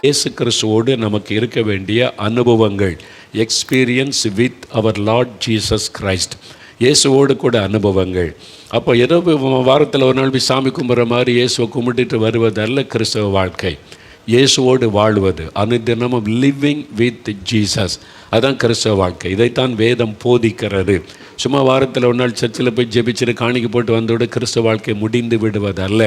இயேசு கிறிஸ்துவோடு நமக்கு இருக்க வேண்டிய அனுபவங்கள், experience with our Lord Jesus Christ. இயேசுவோடு கூட அனுபவங்கள். அப்போ ஏதோ வாரத்தில் ஒரு நாள் போய் சாமி கும்பிட்ற மாதிரி இயேசுவை கும்பிட்டுட்டு வருவதல்ல கிறிஸ்தவ வாழ்க்கை. இயேசுவோடு வாழ்வது, அனுதினமும் லிவிங் வித் ஜீசஸ், அதுதான் கிறிஸ்தவ வாழ்க்கை. இதைத்தான் வேதம் போதிக்கிறது. சும்மா வாரத்தில் ஒரு நாள் சர்ச்சில் போய் ஜெபிச்சுட்டு காணிக்கு போட்டு வந்தோட கிறிஸ்தவ வாழ்க்கை முடிந்து விடுவதல்ல.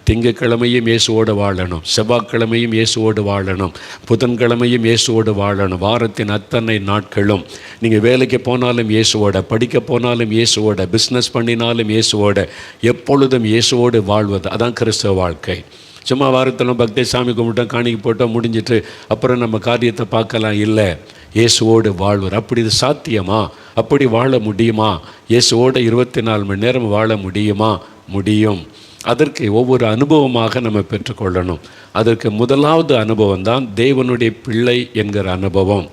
திங்கட்கிழமையும் இயேசுவோடு வாழணும், செவ்வாய்க்கிழமையும் இயேசுவோடு வாழணும், புதன்கிழமையும் இயேசுவோடு வாழணும். வாரத்தின் அத்தனை நாட்களும் நீங்கள் வேலைக்கு போனாலும் இயேசுவோட, படிக்க போனாலும் இயேசுவோட, பிஸ்னஸ் பண்ணினாலும் இயேசுவோட, எப்பொழுதும் இயேசுவோடு வாழ்வது, அதான் கிறிஸ்தவ வாழ்க்கை. சும்மா வாரத்தில் பக்தி சாமி கும்பிட்டோம், காணிக்கு போட்டோம், முடிஞ்சிட்டு அப்புறம் நம்ம காரியத்தை பார்க்கலாம் இல்லை. இயேசுவோடு வாழ்வர். அப்படி இது சாத்தியமா? அப்படி வாழ முடியுமா? இயேசுவோடு 24 மணி நேரம் வாழ முடியுமா? முடியும். அதற்கு ஒவ்வொரு அனுபவமாக நம்ம பெற்றுக்கொள்ளணும். அதற்கு முதலாவது அனுபவம் தான் தேவனுடைய பிள்ளை என்கிற அனுபவம்.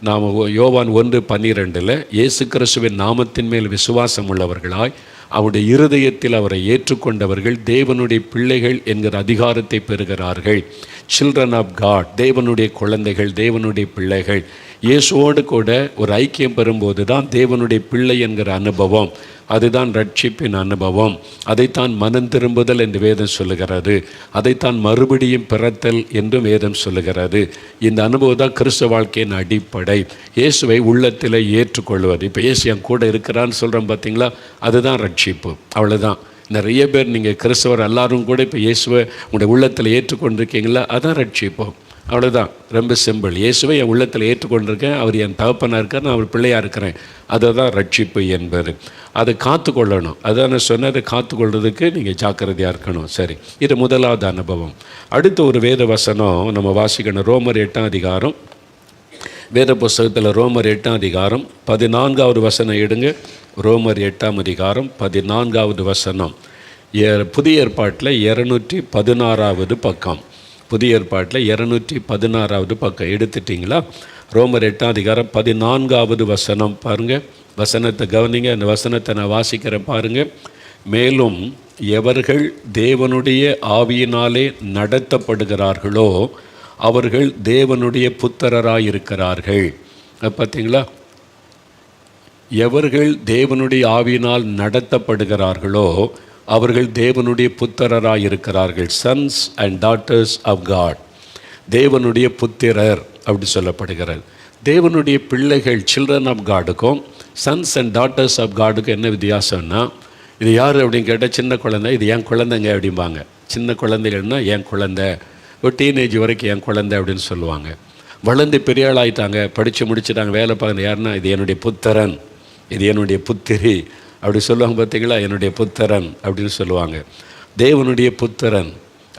நாம் யோவான் 1:12 இயேசு கிறிஸ்துவின் நாமத்தின் மேல் விசுவாசம் உள்ளவர்களாய் அவருடைய இருதயத்தில் அவரை ஏற்றுக்கொண்டவர்கள் தேவனுடைய பிள்ளைகள் என்கிற அதிகாரத்தை பெறுகிறார்கள். சில்ட்ரன் ஆஃப் காட், தேவனுடைய குழந்தைகள், தேவனுடைய பிள்ளைகள். இயேசுவோடு கூட ஒரு ஐக்கியம் பெறும்போது தான் தேவனுடைய பிள்ளை என்கிற அனுபவம், அதுதான் ரட்சிப்பின் அனுபவம். அதைத்தான் மனம் திரும்புதல் என்று வேதம் சொல்லுகிறது. அதைத்தான் மறுபடியும் பிறத்தல் என்றும் வேதம் சொல்லுகிறது. இந்த அனுபவம் தான் கிறிஸ்தவ வாழ்க்கையின் அடிப்படை. இயேசுவை உள்ளத்தில் ஏற்றுக்கொள்வது. இப்போ இயேசு என் கூட இருக்கிறான்னு சொல்கிறோம் பார்த்தீங்களா, அதுதான் ரட்சிப்பு. அவ்வளோதான். நிறைய பேர் நீங்கள் கிறிஸ்தவர் எல்லாரும் கூட இப்போ இயேசுவை உங்களுடைய உள்ளத்தில் ஏற்றுக்கொண்டிருக்கீங்களா, அதான் ரட்சிப்பு. அவ்வளோதான், ரொம்ப சிம்பிள். இயேசுவை என் உள்ளத்தில் ஏற்றுக்கொண்டிருக்கேன், அவர் என் தகப்பனாக இருக்கார், நான் அவர் பிள்ளையாக இருக்கிறேன், அதை தான் ரட்சிப்பு என்பது. அதை காத்துக்கொள்ளணும். அதான் நான் சொன்னதை காத்துக்கொள்றதுக்கு நீங்கள் ஜாக்கிரதையாக இருக்கணும். சரி, இது முதலாவது அனுபவம். அடுத்த ஒரு வேத வசனம் நம்ம வாசிக்கணும். ரோமர் 8ஆம் அதிகாரம், வேத புஸ்தகத்தில் ரோமர் 8ஆம் அதிகாரம் 14வது வசனம் எடுங்க. ரோமர் 8ஆம் அதிகாரம் 14வது வசனம். புதிய ஏற்பாட்டில் 216வது பக்கம். புதிய ஏற்பாட்டில் 216வது பக்கம் எடுத்துட்டிங்களா? ரோமர் 8ஆம் அதிகாரம் 14வது வசனம் பாருங்கள். வசனத்தை கவனிங்க. அந்த வசனத்தை நான் வாசிக்கிறேன் பாருங்கள். மேலும் எவர்கள் தேவனுடைய ஆவியினாலே நடத்தப்படுகிறார்களோ அவர்கள் தேவனுடைய புத்திரராயிருக்கிறார்கள். பார்த்தீங்களா? எவர்கள் தேவனுடைய ஆவியினால் நடத்தப்படுகிறார்களோ அவர்கள் தேவனுடைய புத்திரராயிருக்கிறார்கள். Sons and daughters of God, தேவனுடைய புத்திரர் அப்படி சொல்லப்படுகிறார். தேவனுடைய பிள்ளைகள், சில்ட்ரன் ஆஃப் காடுக்கும் சன்ஸ் அண்ட் டாட்டர்ஸ் ஆஃப் காடுக்கும் என்ன வித்தியாசம்னா, இது யார் அப்படின்னு கேட்டால் சின்ன குழந்தை, இது என் குழந்தைங்க அப்படிம்பாங்க. சின்ன குழந்தைகள்னா என் குழந்தை, ஒரு டீனேஜ் வரைக்கும் என் குழந்தை அப்படின்னு சொல்லுவாங்க. வளர்ந்து பெரிய ஆள் ஆகிட்டாங்க, படித்து முடிச்சுட்டாங்க, வேலை பார்க்குறது யாருன்னா இது என்னுடைய புத்திரன், இது என்னுடைய புத்திரி அப்படி சொல்லுவாங்க. பார்த்தீங்களா? என்னுடைய புத்திரன் அப்படின்னு சொல்லுவாங்க. தேவனுடைய புத்திரன்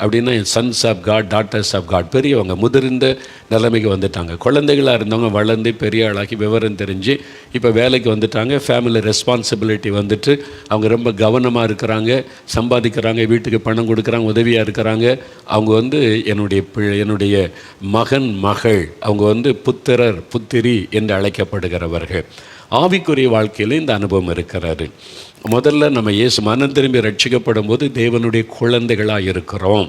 அப்படின்னா sons of God, daughters of God. பெரியவங்க முதிர்ந்த நிலைமைக்கு வந்துட்டாங்க. குழந்தைகளாக இருந்தவங்க வளர்ந்து பெரிய ஆளாக்கி விவரம் தெரிஞ்சு இப்போ வேலைக்கு வந்துட்டாங்க. ஃபேமிலி ரெஸ்பான்சிபிலிட்டி வந்துட்டு அவங்க ரொம்ப கவனமாக இருக்கிறாங்க, சம்பாதிக்கிறாங்க, வீட்டுக்கு பணம் கொடுக்குறாங்க, உதவியாக இருக்கிறாங்க. அவங்க என்னுடைய மகன் மகள், அவங்க புத்திரர் புத்திரி என்று அழைக்கப்படுகிறவர்கள். ஆவிக்குரிய வாழ்க்கையில் இந்த அனுபவம் இருக்கிறாரு. முதல்ல நம்ம இயேசு மனம் திரும்பி ரட்சிக்கப்படும் போது தேவனுடைய குழந்தைகளாக இருக்கிறோம்.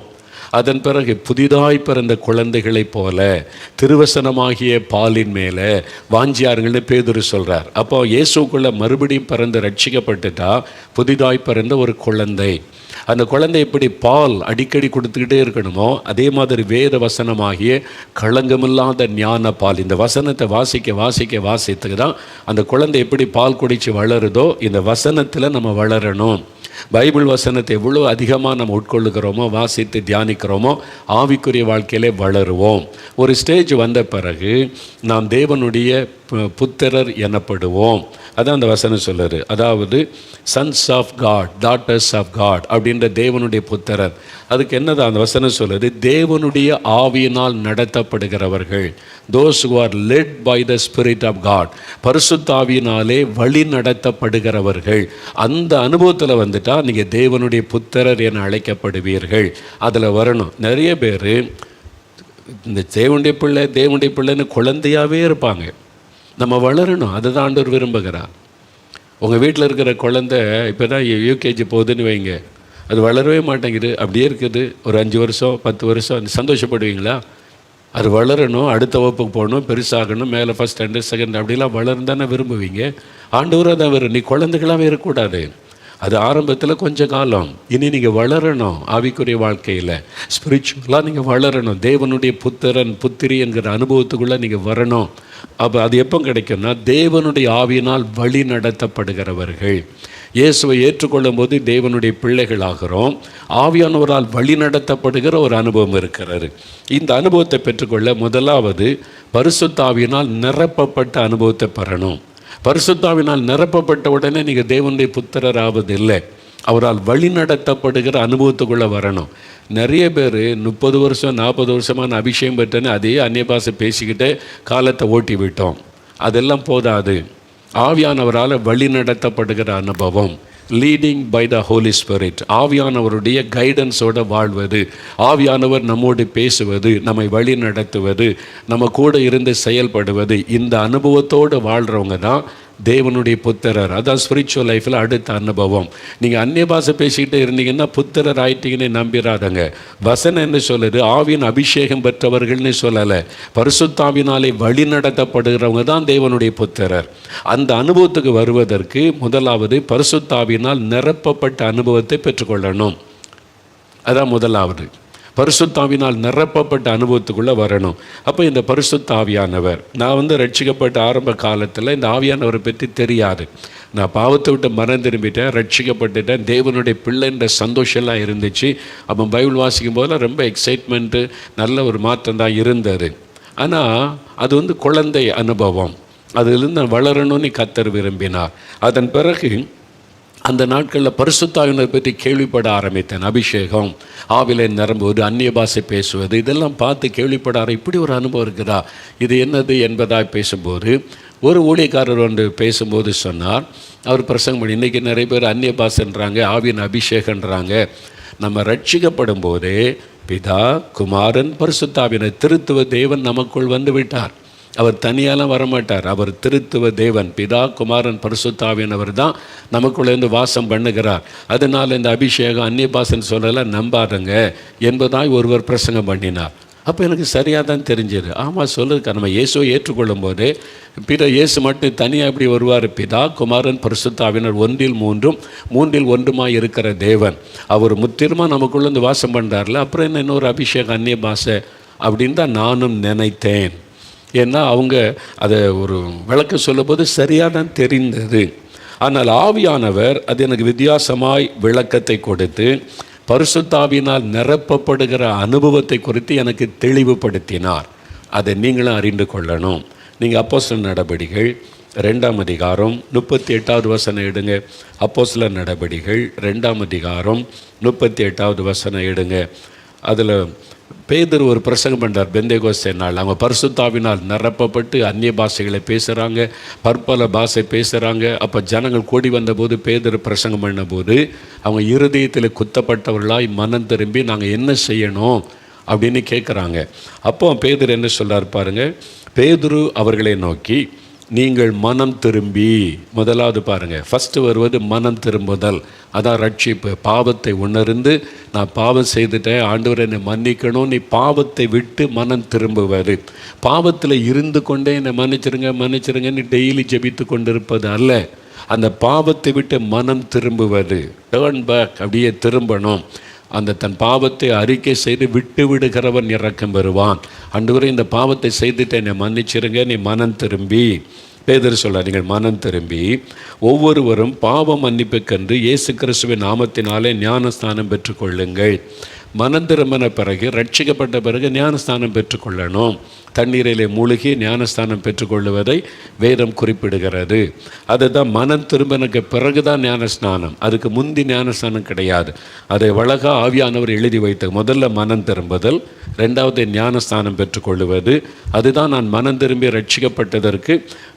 அதன் பிறகு புதிதாய் பிறந்த குழந்தைகளைப் போல திருவசனமாகிய பாலின் மேலே வாஞ்சியாருங்கள்னு பேதுரு சொல்கிறார். அப்போ இயேசுக்குள்ளே மறுபடியும் பிறந்து ரட்சிக்கப்பட்டுட்டா புதிதாய் பிறந்த ஒரு குழந்தை. அந்த குழந்தை எப்படி பால் அடிக்கடி கொடுத்துக்கிட்டே இருக்கணுமோ அதே மாதிரி வேத வசனமாகிய களங்கமில்லாத ஞான பால், இந்த வசனத்தை வாசித்துக்கு தான் அந்த குழந்தை எப்படி பால் குடித்து வளருதோ இந்த வசனத்தில் நம்ம வளரணும். பைபிள் வசனத்தை எவ்வளோ அதிகமாக நம்ம உட்கொள்ளுகிறோமோ, வாசித்து தியானிக்கிறோமோ, ஆவிக்குரிய வாழ்க்கையிலே வளருவோம். ஒரு ஸ்டேஜ் வந்த பிறகு நாம் தேவனுடைய புத்திரர் எனப்படுவோம். அதான் அந்த வசனம் சொல்லுது. அதாவது sons of God, daughters of God அப்படின்ற தேவனுடைய புத்திரர். அதுக்கு என்னதான் அந்த வசனம் சொல்லுது? தேவனுடைய ஆவியினால் நடத்தப்படுகிறவர்கள், those who are led by the spirit of God, பரிசுத்த ஆவியினாலே வழி நடத்தப்படுகிறவர்கள். அந்த அனுபவத்தில் வந்துட்டா நீங்கள் தேவனுடைய புத்திரர் என அழைக்கப்படுவீர்கள். அதில் வரணும். நிறைய பேர் இந்த தேவனுடைய பிள்ளைன்னு குழந்தையாகவே இருப்பாங்க. நம்ம வளரணும், அதுதான் ஆண்டவர் விரும்புகிறார். உங்கள் வீட்டில் இருக்கிற குழந்தை இப்போ தான் யூகேஜி போகுதுன்னு வைங்க, அது வளரவே மாட்டேங்குது, அப்படியே இருக்குது. ஒரு 5 வருஷம் 10 வருஷம் சந்தோஷப்படுவீங்களா? அது வளரணும், அடுத்த வகுப்புக்கு போகணும், பெருசாகணும், மேலே ஃபஸ்ட் ஸ்டாண்டர்ட் செகண்ட் அப்படிலாம் வளர்ந்தானே விரும்புவீங்க. ஆண்டவராக தான் வரும். நீ குழந்தைகளாகவே இருக்கக்கூடாது. அது ஆரம்பத்தில் கொஞ்சம் காலம். இனி நீங்கள் வளரணும். ஆவிக்குரிய வாழ்க்கையில் ஸ்பிரிச்சுவலாக நீங்கள் வளரணும். தேவனுடைய புத்திரன் புத்திரி என்கிற அனுபவத்துக்குள்ளே நீங்கள் வரணும். அப்போ அது எப்போ கிடைக்கும்னா, தேவனுடைய ஆவியினால் வழி நடத்தப்படுகிறவர்கள். இயேசுவை ஏற்றுக்கொள்ளும் போது தேவனுடைய பிள்ளைகள் ஆகிறோம். ஆவியானவரால் வழி நடத்தப்படுகிற ஒரு அனுபவம் இருக்கிறாரு. இந்த அனுபவத்தை பெற்றுக்கொள்ள முதலாவது பரிசுத்த ஆவியினால் நிரப்பப்பட்ட அனுபவத்தை பெறணும். பரிசுத்தாவினால் நிரப்பப்பட்ட உடனே நீங்கள் தேவனுடைய புத்திரர் ஆவதில்லை. அவரால் வழி நடத்தப்படுகிற அனுபவத்துக்குள்ளே வரணும். நிறைய பேர் 30 வருஷம் 40 வருஷமான அபிஷேகம் பெற்றேன்னு அதே அந்நிய பாஷை பேசிக்கிட்டே காலத்தை ஓட்டி விட்டோம். அதெல்லாம் போதாது. ஆவியானவரால் வழி நடத்தப்படுகிற அனுபவம், leading by the Holy Spirit, ஆவியானவருடைய கைடன்ஸோடு வாழ்வது, ஆவியானவர் நம்மோடு பேசுவது, நம்மை வழி நடத்துவது, நம்ம கூட இருந்து செயல்படுவது, இந்த அனுபவத்தோடு வாழ்கிறவங்க தான் தேவனுடைய புத்திரர். அதான் ஸ்பிரிச்சுவல் லைஃப்பில் அடுத்த அனுபவம். நீங்கள் அந்நிய பாஷை பேசிக்கிட்டே இருந்தீங்கன்னா புத்திரர் ஆயிட்டீங்கன்னு நம்பிடாதங்க. வசனம் என்ன சொல்லுது? ஆவியின் அபிஷேகம் பெற்றவர்கள்னு சொல்லலை, பரிசுத்தாவினாலே வழி நடத்தப்படுகிறவங்க தான் தேவனுடைய புத்திரர். அந்த அனுபவத்துக்கு வருவதற்கு முதலாவது பரிசுத்தாவினால் நிரப்பப்பட்ட அனுபவத்தை பெற்றுக்கொள்ளணும். அதான் முதலாவது. பரிசுத்தாவினால் நிரப்பப்பட்ட அனுபவத்துக்குள்ளே வரணும். அப்போ இந்த பரிசுத்த ஆவியானவர், நான் ரட்சிக்கப்பட்ட ஆரம்ப காலத்தில் இந்த ஆவியானவரை பற்றி தெரியாது. நான் பாவத்தை விட்டு மனம் திரும்பிட்டேன், ரட்சிக்கப்பட்டுட்டேன், தேவனுடைய பிள்ளைன்ற சந்தோஷம்லாம் இருந்துச்சு. அப்போ பைபிள் வாசிக்கும் போதெல்லாம் ரொம்ப எக்ஸைட்மெண்ட்டு, நல்ல ஒரு மாற்றம் தான் இருந்தது. ஆனால் அது குழந்தை அனுபவம். அதிலிருந்து நான் வளரணும்னு கர்த்தர் விரும்பினார். அதன் பிறகு அந்த நாட்களில் பரிசுத்தாவினர் பற்றி கேள்விப்பட ஆரம்பித்தேன். அபிஷேகம், ஆவிலே நிரம்புவது, அந்நிய பாஷை பேசுவது, இதெல்லாம் பார்த்து கேள்விப்பட இப்படி ஒரு அனுபவம் இருக்குதா, இது என்னது என்பதாக பேசும்போது ஒரு ஊழியக்காரர் பேசும்போது சொன்னார். அவர் பிரசங்கம் பண்ணி, இன்றைக்கி நிறைய பேர் அந்நிய பாஷைன்றாங்க, ஆவியின் அபிஷேகன்றாங்க. நம்ம ரட்சிக்கப்படும் போதே பிதா குமாரன் பரிசுத்தாவினர் திருத்துவ தேவன் நமக்குள் வந்து விட்டார். அவர் தனியாலாம் வரமாட்டார். அவர் திருத்துவ தேவன், பிதா குமாரன் பரிசுத்தாவியனவர் தான் நமக்குள்ளேருந்து வாசம் பண்ணுகிறார். அதனால் இந்த அபிஷேகம் அந்நிய பாஷைன்னு சொல்லலாம் நம்பாதங்க என்பதாய் ஒருவர் பிரசங்கம் பண்ணினார். அப்போ எனக்கு சரியாக தான் தெரிஞ்சது. ஆமாம், சொல்லுதுக்கா, நம்ம இயேசுவை ஏற்றுக்கொள்ளும் போதே இயேசு மட்டும் தனியாக எப்படி வருவார்? பிதா குமாரன் பரிசுத்தாவினர் ஒன்றில் மூன்றும் மூன்றில் ஒன்றுமாய் இருக்கிற தேவன். அவர் முத்திரமாக நமக்குள்ளேருந்து வாசம் பண்ணுறாருல, அப்புறம் என்ன இன்னொரு அபிஷேகம் அந்நிய பாஷை அப்படின்னு தான் நானும் நினைத்தேன். ஏன்னா அவங்க அதை ஒரு விளக்க சொல்லும்போது சரியாக தான் தெரிந்தது. ஆனால் ஆவியானவர் அது எனக்கு வித்தியாசமாய் விளக்கத்தை கொடுத்து பரிசுத்தாவினால் நிரப்பப்படுகிற அனுபவத்தை குறித்து எனக்கு தெளிவுபடுத்தினார். அதை நீங்களும் அறிந்து கொள்ளணும். நீங்கள் அப்போஸ்தலர் நடபடிகள் 2ஆம் அதிகாரம் 38வது வசனம் எடுங்க. அப்போஸ்தலர் நடபடிகள் 2ஆம் அதிகாரம் 38வது வசனம் எடுங்க. அதில் பேதுரு ஒரு பிரசங்கம் பண்ணுறார் பெந்தேகோஸ்தே நாள். அவங்க பரிசுத்தாவினால் நிரப்பப்பட்டு அந்நிய பாஷைகளை பேசுகிறாங்க, பற்பல பாஷை பேசுகிறாங்க. அப்போ ஜனங்கள் கூடி வந்தபோது பேதுரு பிரசங்கம் பண்ணபோது அவங்க இருதயத்தில் குத்தப்பட்டவர்களாய் மனம் திரும்பி நாங்கள் என்ன செய்யணும் அப்படின்னு கேட்குறாங்க. அப்போ பேதுரு என்ன சொல்கிறார் பாருங்கள். பேதுரு அவர்களை நோக்கி, நீங்கள் மனம் திரும்பி, முதலாவது பாருங்கள், ஃபஸ்ட்டு வருவது மனம் திரும்புதல். அதான் ரட்சிப்பு. பாவத்தை உணர்ந்து நான் பாவம் செய்துட்டேன், ஆண்டவர் என்னை மன்னிக்கணும், நீ பாவத்தை விட்டு மனம் திரும்புவது. பாவத்தில் இருந்து கொண்டே என்னை மன்னிச்சிருங்கன்னு டெய்லி ஜெபித்து கொண்டிருப்பது அல்ல. அந்த பாவத்தை விட்டு மனம் திரும்புவது, டேர்ன் பேக், அப்படியே திரும்பணும். அந்த தன் பாவத்தை அறிக்கை செய்து விட்டு விடுகிறவன் இரக்கம் பெறுவான். ஆண்டவரே, இந்த பாவத்தை செய்துட்டு என்னை மன்னிச்சிருங்க, நீ மனம் திரும்பி. பேதுரு சொல்கிறார், நீங்கள் மனம் திரும்பி ஒவ்வொருவரும் பாவம் மன்னிப்புக்கென்று இயேசு கிறிஸ்துவின் நாமத்தினாலே ஞானஸ்தானம் பெற்றுக்கொள்ளுங்கள். மனம் திரும்பின பிறகு, ரட்சிக்கப்பட்ட பிறகு ஞானஸ்தானம் பெற்றுக்கொள்ளணும். தண்ணீரிலே மூழ்கி ஞானஸ்தானம் பெற்றுக்கொள்ளுவதை வேதம் குறிப்பிடுகிறது. அதுதான் மனம் திரும்பினக்கு பிறகு தான் ஞானஸ்நானம். அதுக்கு முந்தி ஞானஸ்தானம் கிடையாது. அதை அழகாக ஆவியானவர் எழுதி வைத்த முதல்ல மனம் திரும்புதல், ரெண்டாவது ஞானஸ்தானம் பெற்றுக்கொள்ளுவது. அதுதான் நான் மனம் திரும்பி ரட்சிக்கப்பட்டதற்கு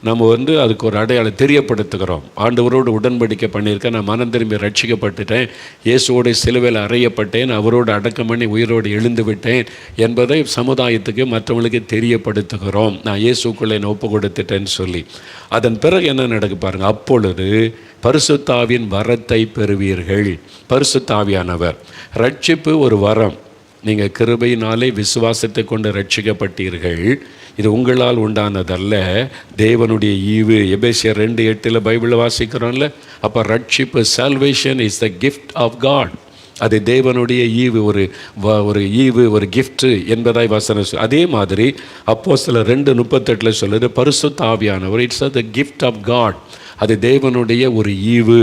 நம்ம அதுக்கு ஒரு அடையாளம் தெரியப்படுத்துகிறோம். ஆண்டவரோடு உடன்படிக்கை பண்ணியிருக்கேன், நான் மனம் திரும்பி ரட்சிக்கப்பட்டுட்டேன், இயேசுவோட சிலுவையில் அறையப்பட்டேன், அவரோடு அடக்கம் பண்ணி உயிரோடு எழுந்து விட்டேன் என்பதை சமுதாயத்துக்கு மற்றவங்களுக்கு தெரியப்படுத்துகிறோம். நான் இயேசுக்குள்ளே ஒப்பு கொடுத்துட்டேன்னு சொல்லி. அதன் பிறகு என்ன நடக்கு பாருங்க. அப்பொழுது பரிசுத்தாவின் வரத்தை பெறுவீர்கள். பரிசுத்தாவியானவர், ரட்சிப்பு ஒரு வரம். நீங்கள் கிருபையினாலே விசுவாசத்தை கொண்டு ரட்சிக்கப்பட்டீர்கள். இது உங்களால் உண்டானதல்ல, தேவனுடைய ஈவு. எபேசியர் 2:8 பைபிளில் வாசிக்கிறோம்ல. அப்போ ரட்சிப்பு, salvation is the gift of God. அது தேவனுடைய ஈவு, ஒரு ஈவு, ஒரு கிஃப்ட் என்பதாய் வசனம். அதே மாதிரி அப்போஸ்தலர் 2:38 சொல்லுது, பரிசுத்த ஆவியானவர் it's the gift of God. அது தேவனுடைய ஒரு ஈவு,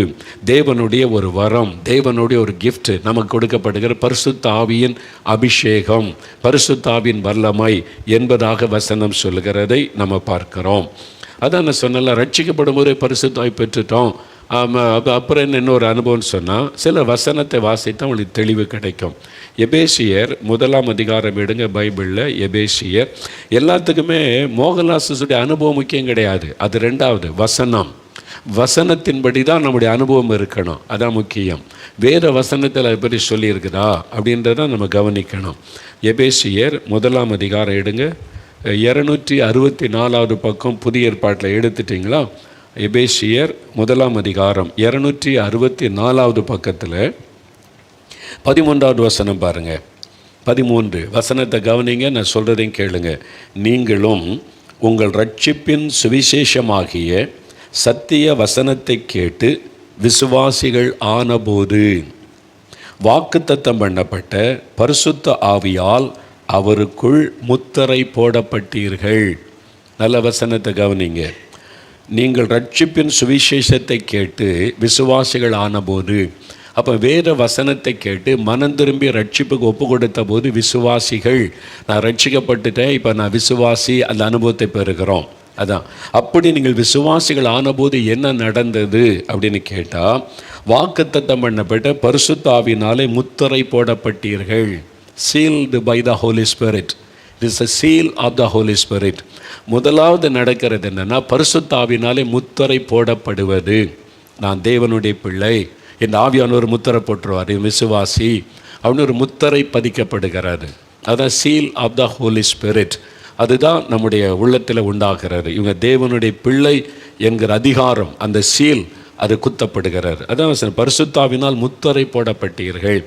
தேவனுடைய ஒரு வரம், தேவனுடைய ஒரு கிஃப்ட். நமக்கு கொடுக்கப்படுகிற பரிசுத்த ஆவியின் அபிஷேகம், பரிசுத்த ஆவியின் வல்லமை என்பதாக வசனம் சொல்லுகிறதை நம்ம பார்க்கிறோம். அதான் நான் சொன்னல, ரட்சிக்கப்படும் போதே பரிசுத்த ஆவி பெற்றுட்டோம். அப்புறம் இன்னொரு அனுபவம்னு சொன்னால், சில வசனத்தை வாசித்தா உங்களுக்கு தெளிவு கிடைக்கும். எபேசியர் 1 அதிகாரம் எடுங்க பைபிளில். எபேசியர் எல்லாத்துக்குமே மோகன்லாசுடைய அனுபவம் முக்கியம் கிடையாது, அது ரெண்டாவது. வசனத்தின்படி தான் நம்முடைய அனுபவம் இருக்கணும், அதான் முக்கியம். வேறு வசனத்தில் அதை பற்றி சொல்லியிருக்குதா அப்படின்றத நம்ம கவனிக்கணும். எபேசியர் 1 அதிகாரம் எடுங்க, 264 பக்கம் புதிய ஏற்பாட்டில் எடுத்துட்டிங்களா? எபேசியர் 1 அதிகாரம் 264 பக்கத்தில் 13வது வசனம் பாருங்கள். 13 வசனத்தை கவனிங்க, நான் சொல்கிறதையும் கேளுங்க. நீங்களும் உங்கள் ரட்சிப்பின் சுவிசேஷமாகிய சத்திய வசனத்தை கேட்டு விசுவாசிகள் ஆனபோது வாக்குத்தத்தம் பண்ணப்பட்ட பரிசுத்த ஆவியால் அவருக்குள் முத்திரை போடப்பட்டீர்கள். நல்ல வசனத்தை கவனிங்க. நீங்கள் ரட்சிப்பின் சுவிசேஷத்தை கேட்டு விசுவாசிகள் ஆனபோது. அப்போ வேறு வசனத்தை கேட்டு மனம் திரும்பி ரட்சிப்புக்கு ஒப்பு கொடுத்த போது விசுவாசிகள். நான் ரட்சிக்கப்பட்டுட்டேன், இப்போ நான் விசுவாசி, அந்த அனுபவத்தை பெறுகிறோம். அதான். அப்படி நீங்கள் விசுவாசிகள் ஆனபோது என்ன நடந்தது அப்படின்னு கேட்டால், வாக்குத்தத்தம் பண்ணப்பட்ட பரிசுத்த ஆவியினாலே முத்திரை போடப்பட்டீர்கள். Sealed by the Holy Spirit. This is a seal of the Holy Spirit. முதலாவது நடக்கிறது என்னன்னா, பரிசுத்த ஆவியினாலே முத்திரை போடப்படுவது. நான் தேவனுடைய பிள்ளை, இந்த ஆவியானவர் முத்திரை போட்டுருவார், விசுவாசி அப்படின்னு ஒரு முத்திரை பதிக்கப்படுகிறது. அதான் seal of the Holy Spirit. அதுதான் நம்முடைய உள்ளத்தில் உண்டாகிறது. இவங்க தேவனுடைய பிள்ளை என்கிற அதிகாரம், அந்த சீல் அது குத்தப்படுகிறார். அதான் பரிசுத்தாவினால் முத்திரை போடப்பட்டீர்கள்.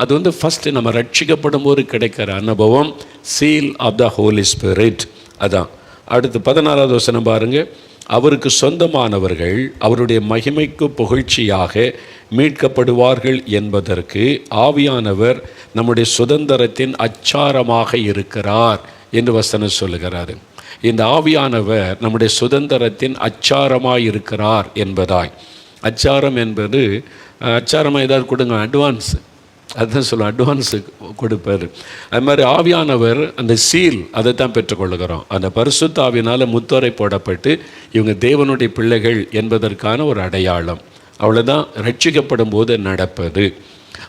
அது ஃபஸ்ட்டு நம்ம ரட்சிக்கப்படும் போது கிடைக்கிற அனுபவம், seal of the Holy Spirit. அதான். அடுத்து 14வது வசனம் பாருங்கள். அவருக்கு சொந்தமானவர்கள் அவருடைய மகிமைக்கு புகழ்ச்சியாக மீட்கப்படுவார்கள் என்பதற்கு ஆவியானவர் நம்முடைய சுதந்திரத்தின் அச்சாரமாக இருக்கிறார் என்று வசனம் சொல்லுகிறார். இந்த ஆவியானவர் நம்முடைய சுதந்திரத்தின் அச்சாரமாக இருக்கிறார் என்பதாய். அச்சாரம் என்பது, அச்சாரமாக ஏதாவது கொடுங்க, அட்வான்ஸ், அதுதான் சொல்லுவோம், அட்வான்ஸு கொடுப்பார். அது மாதிரி ஆவியானவர் அந்த சீல் அதை தான் பெற்றுக்கொள்ளுகிறோம். அந்த பரிசுத்த ஆவியினால் முத்திரை போடப்பட்டு இவங்க தேவனுடைய பிள்ளைகள் என்பதற்கான ஒரு அடையாளம். அவ்வளோதான் ரட்சிக்கப்படும் போது நடப்பது.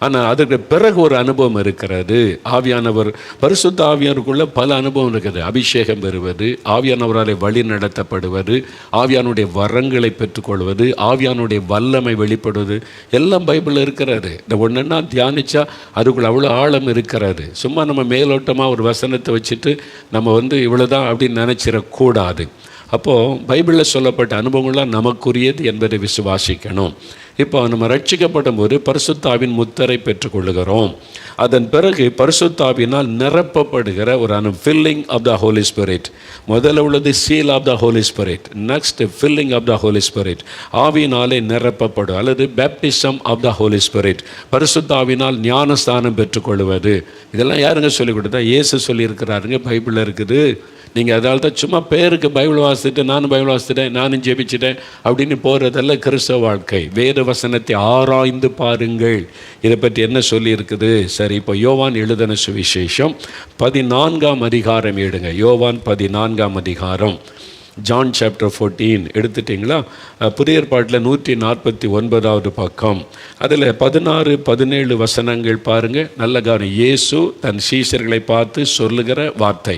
ஆனால் அதற்கு பிறகு ஒரு அனுபவம் இருக்கிறது. ஆவியானவர், பரிசுத்த ஆவியானவருக்குள்ள பல அனுபவம் இருக்குது. அபிஷேகம் பெறுவது, ஆவியானவரால் வழி நடத்தப்படுவது, ஆவியானுடைய வரங்களை பெற்றுக்கொள்வது, ஆவியானுடைய வல்லமை வெளிப்படுவது, எல்லாம் பைபிளில் இருக்கிறது. இந்த ஒன்றுன்னா தியானித்தா அதுக்குள்ள அவ்வளோ ஆழம் இருக்கிறது. சும்மா நம்ம மேலோட்டமாக ஒரு வசனத்தை வச்சுட்டு நம்ம இவ்வளோதான் அப்படின்னு நினச்சிடக்கூடாது. அப்போது பைபிளில் சொல்லப்பட்ட அனுபவங்கள்லாம் நமக்குரியது என்பதை விசுவாசிக்கணும். இப்போ நம்ம ரட்சிக்கப்படும் போது பரிசுத்தாவின் முத்திரை பெற்றுக்கொள்ளுகிறோம். அதன் பிறகு பரிசுத்தாவினால் நிரப்பப்படுகிற ஒரு filling of the Holy Spirit. முதல்ல உள்ளது seal of the Holy Spirit. Next filling of the Holy Spirit. ஆவியினாலே நிரப்பப்படும் அல்லது baptism of the Holy Spirit. பரிசுத்தாவினால் ஞானஸ்தானம் பெற்றுக்கொள்வது. இதெல்லாம் யாருங்க சொல்லிக் கொடுத்தா? இயேசு சொல்லியிருக்கிறாருங்க, பைபிளில் இருக்குது. நீங்கள் அதனால தான் சும்மா பேருக்கு பைபிள் வாசித்துட்டு, நானும் பைபிள் வாசித்துட்டேன், நானும் ஜெபிச்சிட்டேன் அப்படின்னு போகிறதல்ல கிறிஸ்தவ வாழ்க்கை. வேறு வசனத்தை ஆராய்ந்து பாருங்கள், இதை பற்றி என்ன சொல்லியிருக்குது. சரி, இப்போ யோவான் எழுதின சுவிசேஷம் 14ஆம் அதிகாரம் எடுங்க. யோவான் 14ஆம் அதிகாரம், ஜான் சாப்டர் 14 எடுத்துட்டிங்களா? புதிய ஏற்பாட்டில் 149வது பக்கம். அதில் 16, 17 வசனங்கள் பாருங்கள், நல்ல கவனம். இயேசு தன் சீஷர்களை பார்த்து சொல்லுகிற வார்த்தை.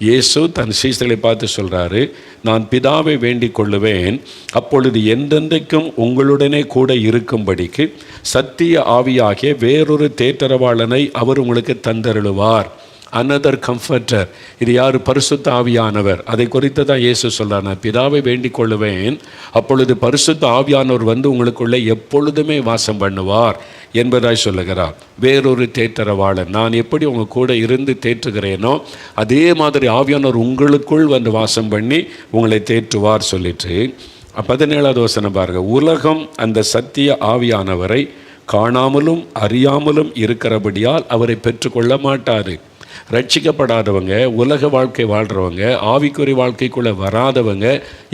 இயேசு தன் சீஷர்களை பார்த்து சொல்கிறாரு, நான் பிதாவை வேண்டிக் கொள்ளுவேன், அப்பொழுது என்றென்றைக்கும் உங்களுடனே கூட இருக்கும்படிக்கு சத்திய ஆவியாகிய வேறொரு தேற்றரவாளனை அவர் உங்களுக்கு தந்தருளுவார். another comforter. இது யார்? பரிசுத்த ஆவியானவர். அதை குறித்து தான் இயேசு சொல்றார், நான் பிதாவை வேண்டிக் கொள்ளுவேன், அப்பொழுது பரிசுத்த ஆவியானவர் வந்து உங்களுக்குள்ளே எப்பொழுதுமே வாசம் பண்ணுவார் என்பதாய் சொல்லுகிறார். வேறொரு தேற்றரவாளன், நான் எப்படி உங்கள் கூட இருந்து தேற்றுகிறேனோ அதே மாதிரி ஆவியானவர் உங்களுக்குள் வந்து வாசம் பண்ணி உங்களை தேற்றுவார் சொல்லிட்டு 17வது வசனம் பாருங்க. உலகம் அந்த சத்திய ஆவியானவரை காணாமலும் அறியாமலும் இருக்கிறபடியால் அவரை பெற்றுக்கொள்ள மாட்டாரு. ரட்சிக்கப்படாதவங்க, உலக வாழ்க்கை வாழ்கிறவங்க, ஆவிக்குறி வாழ்க்கைக்குள்ளே வராதவங்க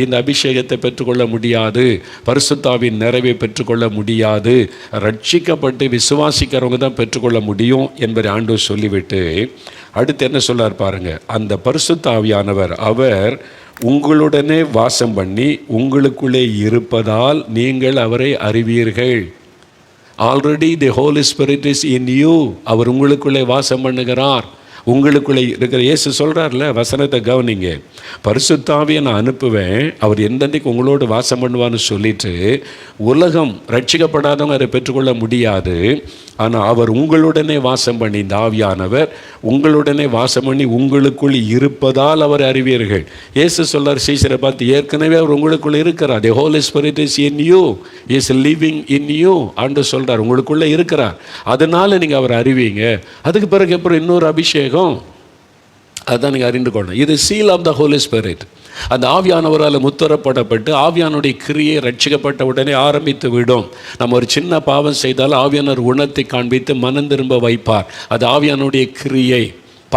இந்த அபிஷேகத்தை பெற்றுக்கொள்ள முடியாது, பரிசுத்தாவின் நிறைவை பெற்றுக்கொள்ள முடியாது. ரட்சிக்கப்பட்டு விசுவாசிக்கிறவங்க தான் பெற்றுக்கொள்ள முடியும் என்பதை ஆண்டவர் சொல்லிவிட்டு அடுத்து என்ன சொல்லார் பாருங்க. அந்த பரிசுத்த ஆவியானவர் அவர் உங்களுடனே வாசம் பண்ணி உங்களுக்குள்ளே இருப்பதால் நீங்கள் அவரை அறிவீர்கள். Already the Holy Spirit is in you. அவர் உங்களுக்குள்ளே வாசம் பண்ணுகிறார். உங்களுக்குள்ளே இருக்கிற இயேசு சொல்கிறார்ல, வசனத்தை கவனிங்க, பரிசுத்த ஆவியை நான் அனுப்புவேன், அவர் எந்தெந்தைக்கு உங்களோடு வாசம் பண்ணுவான்னு சொல்லிட்டு உலகம் ரட்சிக்கப்படாதவங்க அதை பெற்றுக்கொள்ள முடியாது. ஆனால் அவர் உங்களுடனே வாசம் பண்ணி, இந்த ஆவியானவர் உங்களுடனே வாசம் பண்ணி உங்களுக்குள் இருப்பதால் அவர் அறிவீர்கள். இயேசு சொல்றார் சீசரை பார்த்து, ஏற்கனவே அவர் உங்களுக்குள்ள இருக்கிறார். The Holy Spirit is in you, is living in you. And சொல்றார் உங்களுக்குள்ளே இருக்கிறார், அதனால நீங்கள் அவர் அறிவீங்க. அதுக்கு பிறகு அப்புறம் இன்னொரு அபிஷேகம், அதுதான் நீங்கள் அறிந்து கொள்ளணும். இது seal of the Holy Spirit. அந்த ஆவியானவரால் முத்திரப்படப்பட்டு ஆவியானுடைய கிரியை ரட்சிக்கப்பட்ட உடனே ஆரம்பித்து விடும். நம்ம ஒரு சின்ன பாவம் செய்தால் ஆவியானவர் உணர்த்தி காண்பித்து மனம் திரும்ப வைப்பார். அது ஆவியானுடைய கிரியை,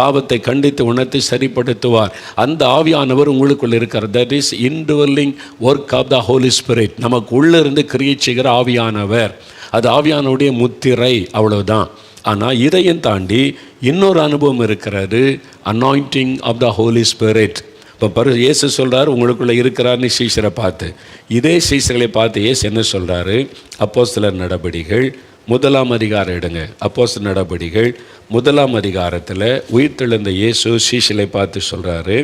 பாவத்தை கண்டித்து உணர்த்தி சரிப்படுத்துவார். அந்த ஆவியானவர் உங்களுக்குள் இருக்கிறார். That is indwelling work of the Holy Spirit. நமக்கு உள்ளிருந்து கிரியை செய்கிற ஆவியானவர், அது ஆவியானுடைய முத்திரை, அவ்வளவுதான். ஆனால் இதையும் தாண்டி இன்னொரு அனுபவம் இருக்கிறது, anointing of the Holy Spirit. இப்போ இயேசு சொல்கிறார் உங்களுக்குள்ளே இருக்கிறார்னு சீசரை பார்த்து, இதே சீசர்களை பார்த்து இயேசு என்ன சொல்கிறாரு? அப்போஸ்தலர் நடபடிகள் 1ஆம் அதிகாரம் எடுங்க. அப்போஸ்தலர் நடபடிகள் 1ஆம் அதிகாரத்தில் உயிர்த்தெழுந்த இயேசு சீசரை பார்த்து சொல்கிறாரு,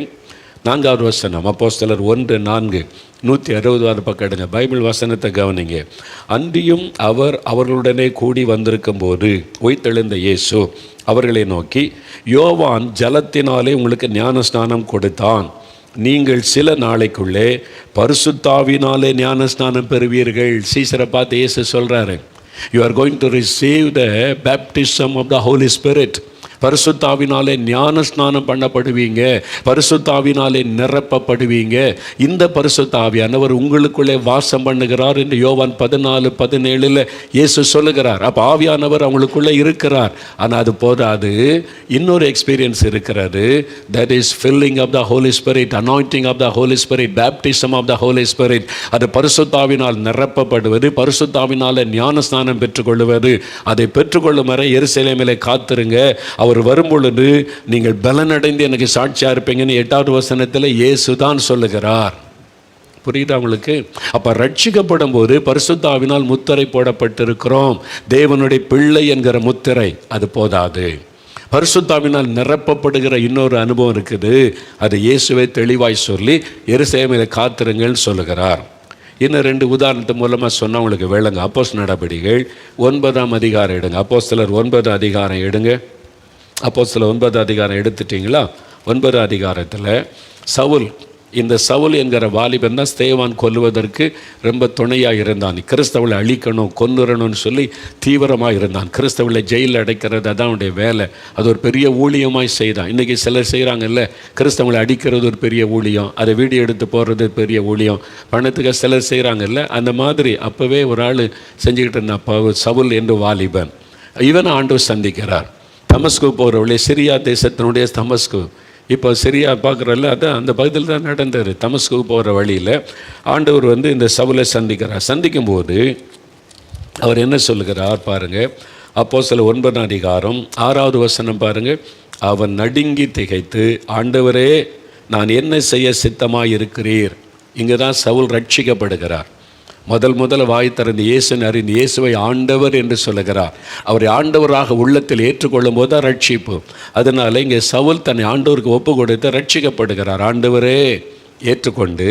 4வது வசனம், அப்போஸ்தலர் 1:4, 160வது பக்கம் எடுங்க. பைபிள் வசனத்தை கவனிங்க. அன்றியும் அவர் அவர்களுடனே கூடி வந்திருக்கும் போது உயிர்த்தெழுந்த இயேசு அவர்களை நோக்கி, யோவான் ஜலத்தினாலே உங்களுக்கு ஞானஸ்நானம் கொடுத்தான், நீங்கள் சில நாளைக்குள்ளே பரிசுத்தாவினாலே ஞானஸ்நானம் பெறுவீர்கள். சீசரை பார்த்து இயேசு சொல்கிறாரு, you are going to receive the baptism of the Holy Spirit. பரிசுத்தாவினாலே ஞான ஸ்நானம் பண்ணப்படுவீங்க, பரிசுத்தாவினாலே நிரப்பப்படுவீங்க. இந்த பரிசுத்த ஆவியானவர் உங்களுக்குள்ளே வாசம் பண்ணுகிறார் என்று யோவான் 14:17 இயேசு சொல்லுகிறார். அப்போ ஆவியானவர் அவங்களுக்குள்ளே இருக்கிறார். ஆனால் அது போதாது, இன்னொரு எக்ஸ்பீரியன்ஸ் இருக்கிறது. That is filling of the Holy Spirit, anointing of the Holy Spirit, baptism of the Holy Spirit. அது பரிசுத்தாவினால் நிரப்பப்படுவது, பரிசுத்தாவினால் ஞான ஸ்நானம் பெற்றுக்கொள்வது. அதை பெற்றுக்கொள்ளும் வரை எருசலேமிலே காத்திருங்க, அவர் வரும்பொழுது நீங்கள் பலனடைந்து எனக்கு சாட்சியாக இருப்பீங்கன்னு 8வது வசனத்தில் இயேசு தான் சொல்லுகிறார். புரியுதா உங்களுக்கு? அப்போ ரட்சிக்கப்படும் போது பரிசுத்தாவினால் முத்திரை போடப்பட்டிருக்கிறோம், தேவனுடைய பிள்ளை என்கிற முத்திரை. அது போதாது, பரிசுத்தாவினால் நிரப்பப்படுகிற இன்னொரு அனுபவம் இருக்குது. அது இயேசுவை தெளிவாய் சொல்லி எருசலேமிலே காத்திருங்கள்னு சொல்லுகிறார். இன்னும் 2 உதாரணத்து மூலமாக சொன்னால் உங்களுக்கு விளங்க. அப்போஸ்தலர் நடபடிகள் 9ஆம் அதிகாரம் எடுங்க. அப்போஸ்தலர் 9 அதிகாரம் எடுங்க. அப்போஸ்தலர் 9 அதிகாரம் எடுத்துட்டிங்களா? 9 அதிகாரத்தில் சவுல், இந்த சவுல் என்கிற வாலிபன் தான் ஸ்தேவான் கொல்லுவதற்கு ரொம்ப துணையாக இருந்தான். கிறிஸ்தவளை அழிக்கணும், கொன்னுறணும்னு சொல்லி தீவிரமாக இருந்தான். கிறிஸ்தவளை ஜெயிலில் அடைக்கிறது அதான் அவனுடைய வேலை. அது ஒரு பெரிய ஊழியமாய் செய்தான். இன்றைக்கி சிலர் செய்கிறாங்கல்ல, கிறிஸ்தவளை அடிக்கிறது ஒரு பெரிய ஊழியம், அதை வீடியோ எடுத்து போடுறது பெரிய ஊழியம், பணத்துக்கு சிலர் செய்கிறாங்கல்ல, அந்த மாதிரி அப்போவே ஒரு ஆள் செஞ்சுக்கிட்டு இருந்தான் சவுல் என்று வாலிபன். இவனை ஆண்டவர் சந்திக்கிறார். தமஸ்கு போகிற வழி, சிரியா தேசத்தினுடைய தமஸ்கு, இப்போ சிரியா பார்க்குறல்ல, அது அந்த பகுதியில் தான் நடந்தார். தமஸ்கு போகிற வழியில் ஆண்டவர் வந்து இந்த சவுலை சந்திக்கிறார். சந்திக்கும்போது அவர் என்ன சொல்லுகிறார் பாருங்கள். அப்போஸ்தலர் 9ஆம் அதிகாரம் 6வது வசனம் பாருங்கள். அவன் நடுங்கி திகைத்து, ஆண்டவரே நான் என்ன செய்ய சித்தமாக இருக்கிறீர்? இங்கே தான் சவுல் ரட்சிக்கப்படுகிறார். முதல் வாய் திறந்து இயேசுன்னு அறிந்து இயேசுவை ஆண்டவர் என்று சொல்லுகிறார். அவரை ஆண்டவராக உள்ளத்தில் ஏற்றுக்கொள்ளும் போது தான் ரட்சிப்பு. அதனால் இங்கே சவுல் தன்னை ஆண்டவருக்கு ஒப்பு கொடுத்து ரட்சிக்கப்படுகிறார். ஆண்டவரே ஏற்றுக்கொண்டு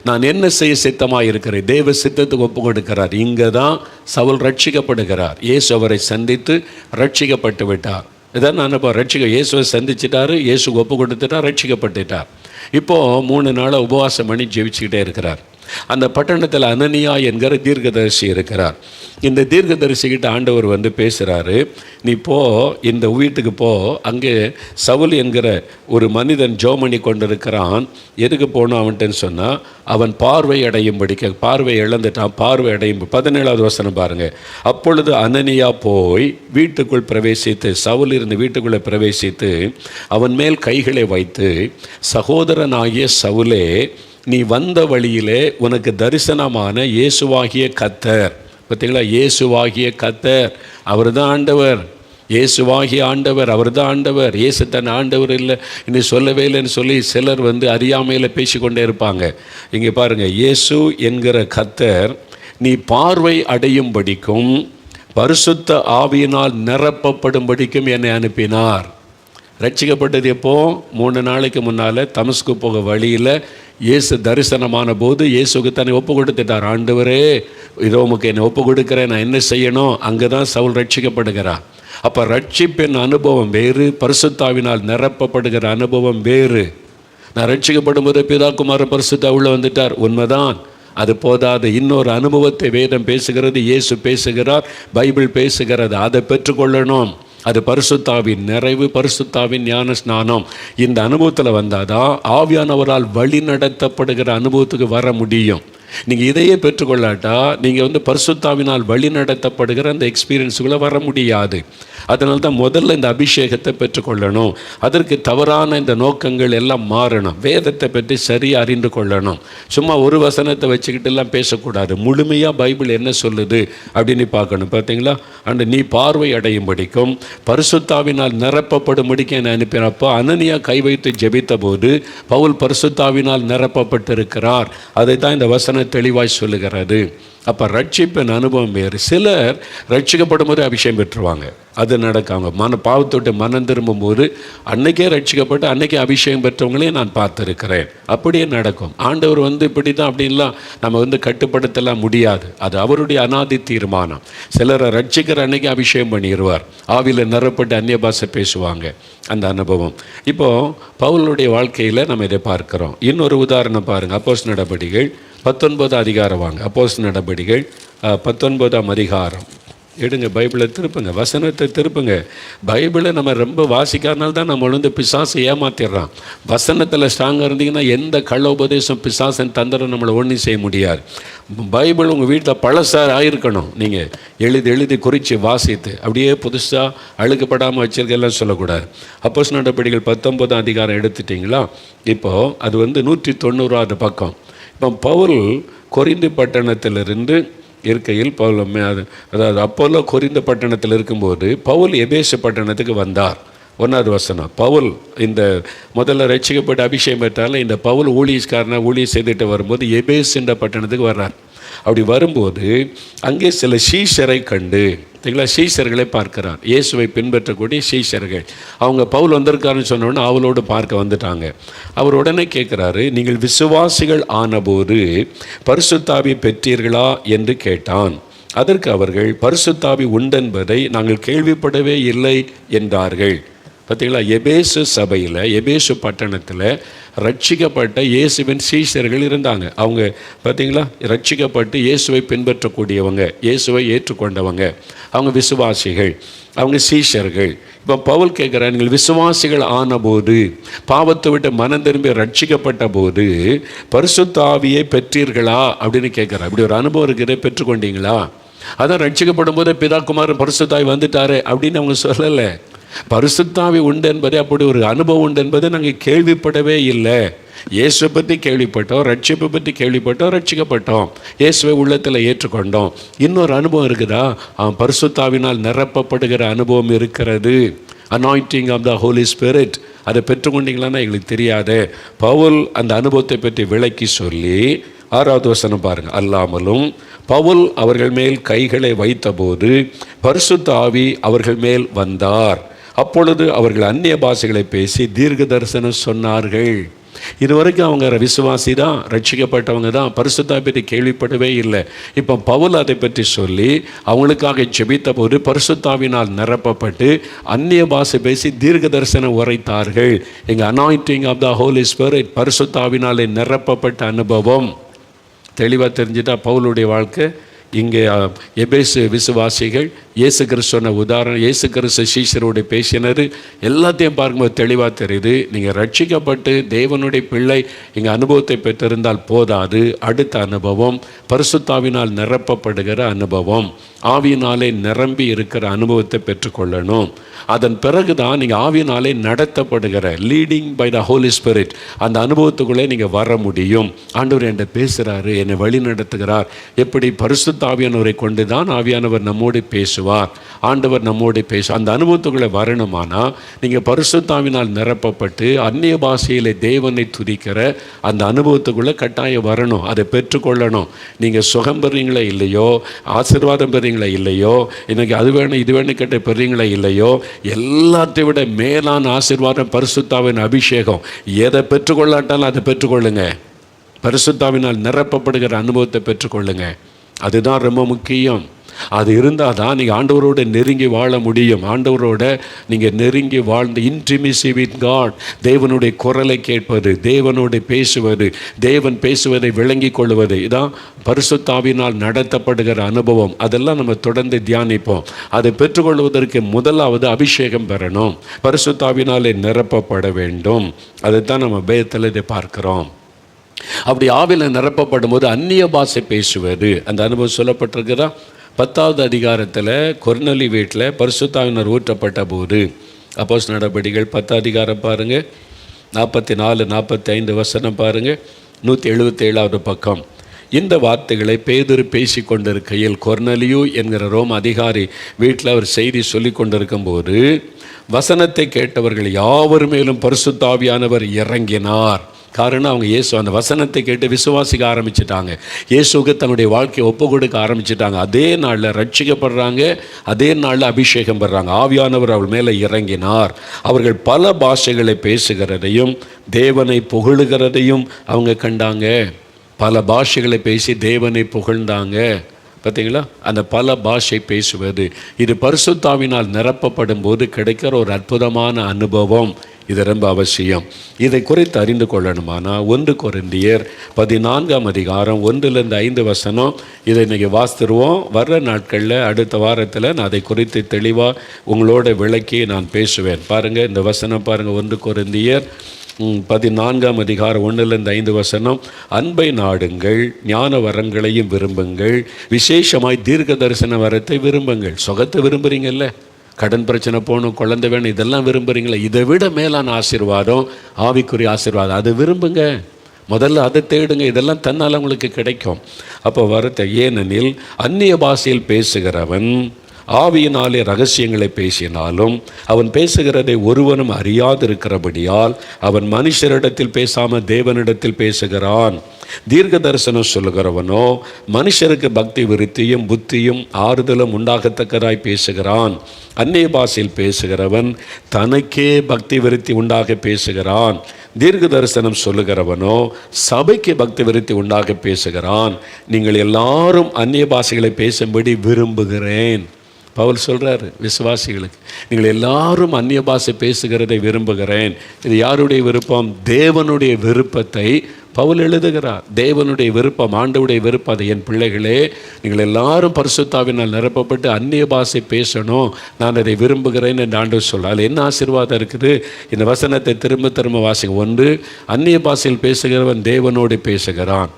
நான் என்ன செய்ய சித்தமாக இருக்கிறேன், தேவ சித்தத்துக்கு ஒப்பு கொடுக்கிறார். இங்கே தான் சவுல் ரட்சிக்கப்படுகிறார். இயேசு அவரை சந்தித்து ரட்சிக்கப்பட்டு விட்டார். இதான் நான் இப்போ இயேசுவை சந்திச்சிட்டாரு, இயேசு ஒப்பு கொடுத்துட்டார், ரட்சிக்கப்பட்டுட்டார். இப்போது 3 நாளாக உபவாசம் பண்ணி ஜெபிச்சுக்கிட்டே இருக்கிறார். அந்த பட்டணத்தில் அனனியா என்கிற தீர்க்கதரிசி இருக்கிறார். இந்த தீர்க்கதரிசிக்கிட்ட ஆண்டவர் வந்து பேசுகிறாரு, நீ போ, இந்த வீட்டுக்கு போ, அங்கே சவுல் என்கிற ஒரு மனிதன் ஜோமணி கொண்டிருக்கிறான், எதுக்கு போகணும் அவன்கிட்டன்னு சொன்னால் அவன் பார்வை அடையும்படிக்க, பார்வை இழந்துட்டான், பார்வை அடையும். 17வது வசனம் பாருங்கள். அப்பொழுது அனனியா போய் வீட்டுக்குள் பிரவேசித்து, சவுல் இருந்த வீட்டுக்குள்ளே பிரவேசித்து அவன் மேல் கைகளை வைத்து, சகோதரனாகிய சவுலே, நீ வந்த வழியிலே உனக்கு தரிசனமான இயேசுவாகிய கர்த்தர். பார்த்தீங்களா, இயேசுவாகிய கர்த்தர், அவர் தான் ஆண்டவர். இயேசுவாகிய ஆண்டவர், அவர் தான் ஆண்டவர். இயேசு தன் ஆண்டவர் இல்லை இன்னும் சொல்லவே இல்லைன்னு சொல்லி சிலர் வந்து அறியாமையில் பேசிக்கொண்டே இருப்பாங்க. இங்கே பாருங்கள், இயேசு என்கிற கர்த்தர் நீ பார்வை அடையும்படிக்கும் பரிசுத்த ஆவியினால் நிரப்பப்படும்படிக்கும் என்னை அனுப்பினார். ரட்சிக்கப்பட்டது எப்போ? 3 நாளைக்கு முன்னால் தமஸ்கு போக வழியில் இயேசு தரிசனமான போது இயேசுக்கு தன்னை ஒப்பு கொடுத்துட்டார். ஆண்டவரே, இதோ உமக்கு என்னை ஒப்பு கொடுக்குறேன், நான் என்ன செய்யணும்? அங்கே தான் சவுல் ரட்சிக்கப்படுகிறார். அப்போ ரட்சிப்பின் அனுபவம் வேறு, பரிசுத்தாவினால் நிரப்பப்படுகிற அனுபவம் வேறு. நான் ரட்சிக்கப்படும் போது பிதா குமாரன் பரிசுத்தா உள்ள வந்துட்டார், உண்மைதான். அது போதாது, இன்னொரு அனுபவத்தை வேதம் பேசுகிறது, இயேசு பேசுகிறார், பைபிள் பேசுகிறது. அதை பெற்றுக்கொள்ளணும். அது பரிசுத்தாவின் நிறைவு, பரிசுத்தாவின் ஞான ஸ்நானம். இந்த அனுபவத்தில் வந்தாதான் ஆவியானவரால் வழி நடத்தப்படுகிற அனுபவத்துக்கு வர முடியும். நீங்கள் இதையே பெற்றுக்கொள்ளாட்டா நீங்கள் வந்து பரிசுத்தாவினால் வழி நடத்தப்படுகிற அந்த எக்ஸ்பீரியன்ஸுக்குள்ளே வர முடியாது. அதனால தான் முதல்ல இந்த அபிஷேகத்தை பெற்றுக்கொள்ளணும். அதற்கு தவறான இந்த நோக்கங்கள் எல்லாம் மாறணும். வேதத்தை பற்றி சரியாக அறிந்து கொள்ளணும். சும்மா ஒரு வசனத்தை வச்சுக்கிட்டு எல்லாம் பேசக்கூடாது. முழுமையாக பைபிள் என்ன சொல்லுது அப்படின்னு பார்க்கணும். பார்த்தீங்களா, அந்த நீ பார்வை அடையும்படிக்கும் பரிசுத்தாவினால் நிரப்பப்படும்படிக்கும் என்னை அனுப்பினப்போ அனனியா கை வைத்து ஜெபித்த போது பவுல் பரிசுத்தாவினால் நிரப்பப்பட்டிருக்கிறார். அதை தான் இந்த வசனம் தெளிவாய் சொல்லுகிறது. அப்போ ரட்சிப்பின் அனுபவம் வேறு. சிலர் ரட்சிக்கப்படும் போது அபிஷேகம் பெற்றுருவாங்க, அது நடக்காம பாவத்தோட்டு மனம் திரும்பும் போது அன்னைக்கே ரட்சிக்கப்பட்டு அன்னைக்கே அபிஷேகம் பெற்றவங்களையும் நான் பார்த்துருக்கிறேன். அப்படியே நடக்கும். ஆண்டவர் வந்து இப்படி தான் அப்படின்லாம் நம்ம வந்து கட்டுப்படுத்தலாம் முடியாது. அது அவருடைய அனாதி தீர்மானம். சிலரை ரட்சிக்கிற அன்னைக்கு அபிஷேகம் பண்ணிடுவார், ஆவியில் நிறப்பட்டு அந்நிய பாஷை பேசுவாங்க. அந்த அனுபவம் இப்போது பவுலுடைய வாழ்க்கையில் நம்ம இதை பார்க்குறோம். இன்னொரு உதாரணம் பாருங்கள், அப்போஸ்தலர் நடபடிகள் 19 அதிகாரம் வாங்க. அப்போஸ்தலர் நடபடிகள் 19ஆம் அதிகாரம் எடுங்க, பைபிளை திருப்புங்க, வசனத்தை திருப்புங்க. பைபிளை நம்ம ரொம்ப வாசிக்காதனால தான் நம்ம வந்து பிசாசை ஏமாத்திடுறான். வசனத்தில் ஸ்ட்ராங்காக இருந்தீங்கன்னா எந்த கள்ள உபதேசம் பிசாசன் தந்திரம் நம்மளை ஒன்றும் செய்ய முடியாது. பைபிள் உங்கள் வீட்டில் பழசாக ஆயிருக்கணும். நீங்கள் எழுதி குறித்து வாசித்து அப்படியே புதுசாக அழுக்கப்படாமல் வச்சிருக்கெல்லாம் சொல்லக்கூடாது. அப்போஸ்தலர் நடபடிகள் 19ஆம் அதிகாரம் எடுத்துட்டிங்களா? இப்போது அது வந்து 190வது பக்கம். இப்போ பவுல் கொரிந்து பட்டணத்திலிருந்து இருக்கையில் பவுல், அதாவது அப்போலோ கொரிந்து பட்டணத்தில் இருக்கும்போது பவுல் எபேசு பட்டணத்துக்கு வந்தார். 1வது வசனம். பவுல் இந்த முதல்ல ரட்சிக்கப்பட்டு அபிஷேகம் பெற்றாலும் இந்த பவுல் ஊழியக்காரனாக ஊழியம் செய்துட்டு வரும்போது எபேசு என்ற பட்டணத்துக்கு வர்றார். அப்படி வரும்போது அங்கே சில சீஷரை கண்டு, சீஷர்களை பார்க்கிறார். இயேசுவை பின்பற்றக்கூடிய சீஷர்கள். அவங்க பவுல் வந்திருக்காருன்னு சொன்னோடனே அவளோடு பார்க்க வந்துட்டாங்க. அவர் உடனே கேட்குறாரு, நீங்கள் விசுவாசிகள் ஆனபோது பரிசுத்தாவி பெற்றீர்களா என்று கேட்டான். அதற்கு அவர்கள் பரிசுத்தாவி உண்டென்பதை நாங்கள் கேள்விப்படவே இல்லை என்றார்கள். பார்த்தீங்களா, எபேசு சபையில், எபேசு பட்டணத்தில் ரட்சிக்கப்பட்ட இயேசுவின் சீஷர்கள் இருந்தாங்க. அவங்க பார்த்தீங்களா, ரட்சிக்கப்பட்டு இயேசுவை பின்பற்றக்கூடியவங்க, இயேசுவை ஏற்றுக்கொண்டவங்க, அவங்க விசுவாசிகள், அவங்க சீஷர்கள். இப்போ பவுல் கேட்குறார், நீங்கள் விசுவாசிகள் ஆனபோது, பாவத்தை விட்டு மனம் திரும்பி ரட்சிக்கப்பட்ட போது பரிசுத்த ஆவியை பெற்றீர்களா அப்படின்னு கேட்குறார். அப்படி ஒரு அனுபவம் இருக்கிற பெற்றுக்கொண்டீங்களா? அதான் ரட்சிக்கப்படும் போது பிதா குமாரன் பரிசுத்தாவி வந்துட்டாரு அப்படின்னு அவங்க சொல்லலை. பரிசுத்தாவி உண்டு என்பதே, அப்படி ஒரு அனுபவம் உண்டு என்பதை நாங்கள் கேள்விப்படவே இல்லை. இயேசுவை பற்றி கேள்விப்பட்டோம், ரட்சிப்பை பற்றி கேள்விப்பட்டோம், ரட்சிக்கப்பட்டோம், இயேசுவை உள்ளத்தில் ஏற்றுக்கொண்டோம். இன்னொரு அனுபவம் இருக்குதா? பரிசுத்தாவினால் நிரப்பப்படுகிற அனுபவம் இருக்கிறது. Anointing of the Holy Spirit. அதை பெற்றுக்கொண்டீங்களான்னா எங்களுக்கு தெரியாத. பவுல் அந்த அனுபவத்தை பற்றி விளக்கி சொல்லி 6வது வசனம் பாருங்கள். அல்லாமலும் பவுல் அவர்கள் மேல் கைகளை வைத்தபோது பரிசுத்த ஆவி அவர்கள் மேல் வந்தார். அப்பொழுது அவர்கள் அந்நிய பாஷைகளை பேசி தீர்க்க தரிசனம் சொன்னார்கள். இதுவரைக்கும் அவங்க விசுவாசி தான், ரட்சிக்கப்பட்டவங்க தான், பரிசுத்தாவை பற்றி கேள்விப்படவே இல்லை. இப்போ பவுல் அதை பற்றி சொல்லி அவங்களுக்காக ஜெபித்த போது பரிசுத்தாவினால் நிரப்பப்பட்டு அந்நிய பாஷை பேசி தீர்க்க தரிசனம் உரைத்தார்கள். எங்கள் anointing of the Holy Spirit, பரிசுத்தாவினாலே நிரப்பப்பட்ட அனுபவம் தெளிவாக தெரிஞ்சுட்டா பவுலுடைய வாழ்க்கை. இங்கே எபேசு விசுவாசிகள் இயேசு கிறிஸ்துவ உதாரணம், இயேசு கிறிஸ்து சீஷரோடு பேசினது எல்லாத்தையும் பார்க்கும்போது தெளிவாக தெரியுது. நீங்கள் ரட்சிக்கப்பட்டு தேவனுடைய பிள்ளை இங்கே அனுபவத்தை பெற்றிருந்தால் போதாது. அடுத்த அனுபவம் பரிசுத்தாவினால் நிரப்பப்படுகிற அனுபவம், ஆவியினாலே நிரம்பி இருக்கிற அனுபவத்தை பெற்றுக்கொள்ளணும். அதன் பிறகு தான் நீங்கள் ஆவியினாலே நடத்தப்படுகிற leading by the Holy Spirit அந்த அனுபவத்துக்குள்ளே நீங்கள் வர முடியும். ஆண்டவர் என்கிட்ட பேசுகிறாரு, என்னை வழி நடத்துகிறார். எப்படி பரிசுத்தாவியானவரை கொண்டு தான் ஆவியானவர் நம்மோடு பேசுவார், ஆண்டவர் நம்மோடு அந்த அனுபவத்துக்குள்ளே வரணுமானா நீங்கள் பரிசுத்தாவினால் நிரப்பப்பட்டு அந்நிய பாஷையிலே தேவனை துதிக்கிற அந்த அனுபவத்துக்குள்ளே கட்டாயம் வரணும், அதை பெற்றுக்கொள்ளணும். நீங்கள் சுகம் பெறீங்களா இல்லையோ, ஆசீர்வாதம் பெறீங்களா இல்லையோ, எனக்கு அது வேணும் இது வேணும் கேட்ட பெறீங்களா இல்லையோ, எல்லாத்தை விட மேலான ஆசீர்வாதம் பரிசுத்தாவின் அபிஷேகம். எதை பெற்றுக்கொள்ளாட்டாலும் அதை பெற்றுக்கொள்ளுங்க. பரிசுத்தாவினால் நிரப்பப்படுகிற அனுபவத்தை பெற்றுக்கொள்ளுங்க. அதுதான் ரொம்ப முக்கியம். அது இருந்தால் தான் நீங்கள் ஆண்டவரோடு நெருங்கி வாழ முடியும். ஆண்டவரோட நீங்கள் நெருங்கி வாழ்ந்து இன்டிமேசி வித் காட், தேவனுடைய குரலை கேட்பது, தேவனோடு பேசுவது, தேவன் பேசுவதை விளங்கி கொள்வது, இதான் பரிசுத்தாவினால் நடத்தப்படுகிற அனுபவம். அதெல்லாம் நம்ம தொடர்ந்து தியானிப்போம். அதை பெற்றுக்கொள்வதற்கு முதலாவது அபிஷேகம் பெறணும், பரிசுத்தாவினாலே நிரப்பப்பட வேண்டும். அதைத்தான் நம்ம வேதத்தில் இதை பார்க்கிறோம். அப்படி ஆவியில் நிரப்பப்படும் போது அந்நிய பாஷை பேசுவது அந்த அனுபவம் சொல்லப்பட்டிருக்கிறதா. 10வது அதிகாரத்தில் கொர்நேலியு வீட்டில் பரிசுத்தாவினர் ஊற்றப்பட்ட போது, அப்போஸ்தலர் நடபடிகள் 10 அதிகாரம் பாருங்கள், 44 45 வசனம் பாருங்கள், 177வது பக்கம். இந்த வார்த்தைகளை பேதுரு பேசி கொண்டிருக்கையில் கொர்நேலியு என்கிற ரோம அதிகாரி வீட்டில் அவர் செய்தி சொல்லி கொண்டிருக்கும் போது வசனத்தை கேட்டவர்கள் யாவர் மேலும் பரிசுத்தாவியானவர் இறங்கினார். காரணம் அவங்க இயேசு அந்த வசனத்தை கேட்டு விசுவாசிக்க ஆரம்பிச்சிட்டாங்க, இயேசுக்கு தன்னுடைய வாழ்க்கையை ஒப்பு கொடுக்க ஆரம்பிச்சிட்டாங்க. அதே நாளில் ரட்சிக்கப்படுறாங்க, அதே நாளில் அபிஷேகம் பெறாங்க. ஆவியானவர் அவள் மேலே இறங்கினார். அவர்கள் பல பாஷைகளை பேசுகிறதையும் தேவனை புகழுகிறதையும் அவங்க கண்டாங்க. பல பாஷைகளை பேசி தேவனை புகழ்ந்தாங்க. பார்த்தீங்களா, அந்த பல பாஷை பேசுவது இது பரிசுத்தாவினால் நிரப்பப்படும் போது கிடைக்கிற ஒரு அற்புதமான அனுபவம். இது ரொம்ப அவசியம். இதை குறித்து அறிந்து கொள்ளணுமானா 1 கொரிந்தியர் 14ஆம் அதிகாரம் 1-5 வசனம், இதை இன்றைக்கி வாசித்துருவோம். வர்ற நாட்களில் அடுத்த வாரத்தில் நான் அதை குறித்து தெளிவாக உங்களோட விளக்கி நான் பேசுவேன். பாருங்கள் இந்த வசனம் பாருங்கள், 1 கொரிந்தியர் 14ஆம் அதிகாரம் 1-5 வசனம். அன்பை நாடுங்கள், ஞான வரங்களையும் விரும்புங்கள், விசேஷமாய் தீர்க்க தரிசன வரத்தை விரும்புங்கள். சுகத்தை விரும்புகிறீங்கல்ல, கடன் பிரச்சனை போகணும், குழந்தை வேணும், இதெல்லாம் விரும்புகிறீங்களா? இதை விட மேலான ஆசீர்வாதம், ஆவிக்குரிய ஆசீர்வாதம், அதை விரும்புங்க. முதல்ல அதை தேடுங்க. இதெல்லாம் தன்னால் உங்களுக்கு கிடைக்கும். அப்போ வரத்தை, ஏனெனில் அந்நிய பாஷையில் பேசுகிறவன் ஆவியினாலே ரகசியங்களை பேசினாலும் அவன் பேசுகிறதை ஒருவனும் அறியாதிருக்கிறபடியால் அவன் மனுஷரிடத்தில் பேசாமல் தேவனிடத்தில் பேசுகிறான். தீர்க்க தரிசனம் சொல்லுகிறவனோ மனுஷருக்கு பக்தி விருத்தியும் புத்தியும் ஆறுதலும் உண்டாகத்தக்கதாய் பேசுகிறான். அந்நிய பாஷையில் பேசுகிறவன் தனக்கே பக்தி விருத்தி உண்டாக பேசுகிறான். தீர்க்க தரிசனம் சொல்லுகிறவனோ சபைக்கு பக்தி விருத்தி உண்டாக பேசுகிறான். நீங்கள் எல்லாரும் அந்நிய பாஷைகளை பேசும்படி விரும்புகிறேன். பவுல் சொல்கிறார் விசுவாசிகளுக்கு, நீங்கள் எல்லாரும் அந்நிய பாஷை பேசுகிறதை விரும்புகிறேன். இது யாருடைய விருப்பம்? தேவனுடைய விருப்பத்தை பவுல் எழுதுகிறார். தேவனுடைய விருப்பம், ஆண்டவுடைய விருப்பம். அது என் பிள்ளைகளே, நீங்கள் எல்லாரும் பரிசுத்தாவினால் நிரப்பப்பட்டு அந்நிய பாஷை பேசணும், நான் அதை விரும்புகிறேன் என்று ஆண்டவர் சொல்கிறார். என்ன ஆசீர்வாதம் இருக்குது? இந்த வசனத்தை திரும்ப திரும்ப வாசிங்க. 1, அந்நிய பாஷையில் பேசுகிறவன் தேவனோடு பேசுகிறான்,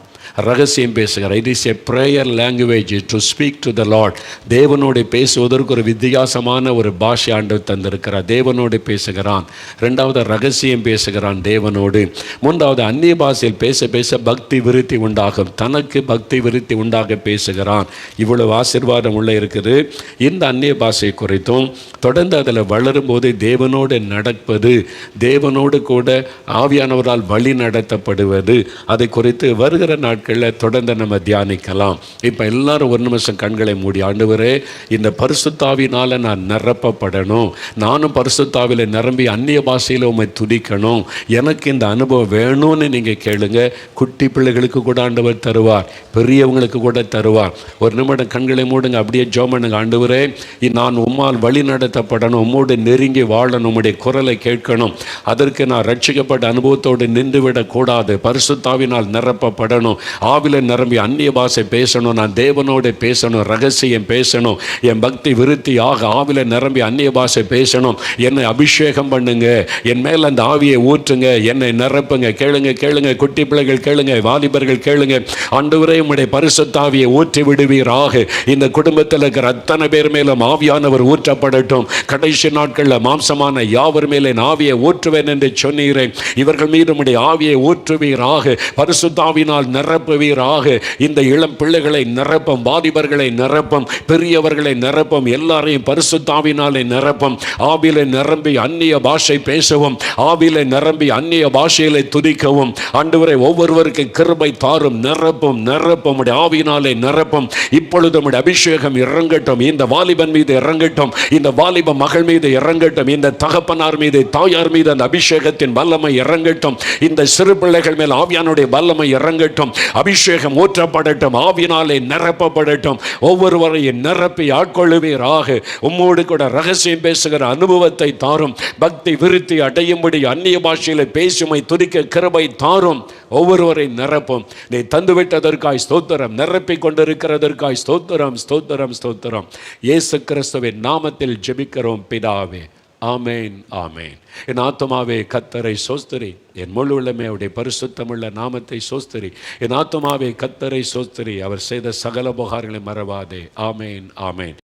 ரகசியம் பேசுகிறார். It is a prayer language to speak to the Lord. தேவனோடு பேசுவதற்கு ஒரு வித்தியாசமான ஒரு பாஷை ஆண்டவர் தந்திருக்கிறார். தேவனோடு பேசுகிறான். 2வது ரகசியம் பேசுகிறான் தேவனோடு. 3வது அந்நிய பாஷையில் பேச பேச பக்தி விருத்தி உண்டாகும், தனக்கு பக்தி விருத்தி உண்டாக பேசுகிறான். இவ்வளவு ஆசீர்வாதம் உள்ள இருக்குது. இந்த அந்நிய பாஷை குறித்தும் தொடர்ந்து அதில் வளரும்போது தேவனோடு நடப்பது, தேவனோடு கூட ஆவியானவரால் வழி நடத்தப்படுவது, அதை குறித்து வருகிற நாட்கள் நாட்களில் தொடர்ந்து நம்ம தியானிக்கலாம். இப்போ எல்லாரும் ஒரு நிமிஷம் கண்களை மூடி, ஆண்டவரே இந்த பரிசுத்தாவினால் நான் நிரப்பப்படணும், நானும் பரிசுத்தாவில நிரம்பி அந்நிய பாஷையில் உம்மை துதிக்கணும், எனக்கு இந்த அனுபவம் வேணும்னு நீங்கள் கேளுங்க. குட்டி பிள்ளைகளுக்கு கூட ஆண்டவர் தருவார், பெரியவங்களுக்கு கூட தருவார். ஒரு நிமிடம் கண்களை மூடுங்க, அப்படியே ஜெபம் பண்ணுங்க. ஆண்டவரே நான் உம்மால் வழி நடத்தப்படணும், உம்மோடு நெருங்கி வாழணும், உம்முடைய குரலை கேட்கணும். அதற்கு நான் ரட்சிக்கப்பட்ட அனுபவத்தோடு நின்று விடக்கூடாது. பரிசுத்தாவினால் நிரப்பப்படணும், ஆவில நிரம்பி அந்நிய பாஷை பேசணும், நான் தேவனோடு பேசணும், ரகசியம் பேசணும், என் பக்தி விருத்தி ஆக ஆவில நிரம்பி அந்நிய பாஷை பேசணும். என்னை அபிஷேகம் பண்ணுங்க, என் மேல் அந்த ஆவியை ஊற்றுங்க, என்னை நிரப்புங்க. கேளுங்க கேளுங்க, குட்டி பிள்ளைகள் கேளுங்க, வாலிபர்கள் கேளுங்க. ஆண்டவரே உம்முடைய பரிசுத்தாவியை ஊற்றி விடுவீராக. இந்த குடும்பத்தில் இருக்கிற அத்தனை பேர் மேலும் ஆவியானவர் ஊற்றப்படட்டும். கடைசி நாட்களில் மாம்சமான யாவர் மேலே ஆவியை ஊற்றுவேன் என்று சொன்னீரேன். இவர்கள் மீது உம்முடைய ஆவியை ஊற்றுவீராக, பரிசுத்தாவினால் நிரப்புவீராக. இந்த இளம் பிள்ளைகளை நிரப்பும், வாலிபர்களை நிரப்பும், பெரியவர்களை நிரப்பும், எல்லாரையும் பரிசுத்தாவினாலே நிரப்பும். ஆவியிலே நிரம்பி அந்நிய பாஷை பேசவும், ஆவியிலே நிரம்பி அந்நிய பாஷையிலே துதிக்கவும். ஆண்டவரே ஒவ்வொருவருக்கு கிருபை தாரும், நிரப்பும் நிரப்பும், ஆவியினாலே நிரப்பும். இப்பொழுது உம்முடைய அபிஷேகம் இறங்கட்டும், இந்த வாலிபன் மீது இறங்கட்டும், இந்த வாலிப மகள் மீது இறங்கட்டும், இந்த தகப்பனார் மீது தாயார் மீது அந்த அபிஷேகத்தின் வல்லமை இறங்கட்டும், இந்த சிறு பிள்ளைகள் மேல் ஆவியானுடைய வல்லமை இறங்கட்டும், அபிஷேகம் ஊற்றப்படட்டும், ஆவியினாலே நிரப்பப்படட்டும். ஒவ்வொருவரையும் நிரப்பி ஆட்கொள்ளுவீராக. உம்மோடு கூட ரகசியம் பேசுகிற அனுபவத்தை தாரும், பக்தி விருத்தி அடையும்படி அந்நிய பாஷையில் பேசுமை துதிக்க கிருபை தாரும். ஒவ்வொருவரை நிரப்பும். நீ தந்துவிட்டதற்காய் ஸ்தோத்திரம், நிரப்பி கொண்டிருக்கிறதற்காய் ஸ்தோத்திரம் ஸ்தோத்திரம் ஸ்தோத்திரம். இயேசு கிறிஸ்துவின் நாமத்தில் ஜெபிக்கிறோம் பிதாவே, ஆமேன் ஆமேன். என் ஆத்துமாவே கர்த்தரை சோஸ்திரி, என் முழு உள்ளமே அவருடைய பரிசுத்தமுள்ள நாமத்தை சோஸ்திரி. என் ஆத்துமாவே கர்த்தரை சோஸ்திரி, அவர் செய்த சகல உபகாரங்களை மறவாதே. ஆமேன் ஆமேன்.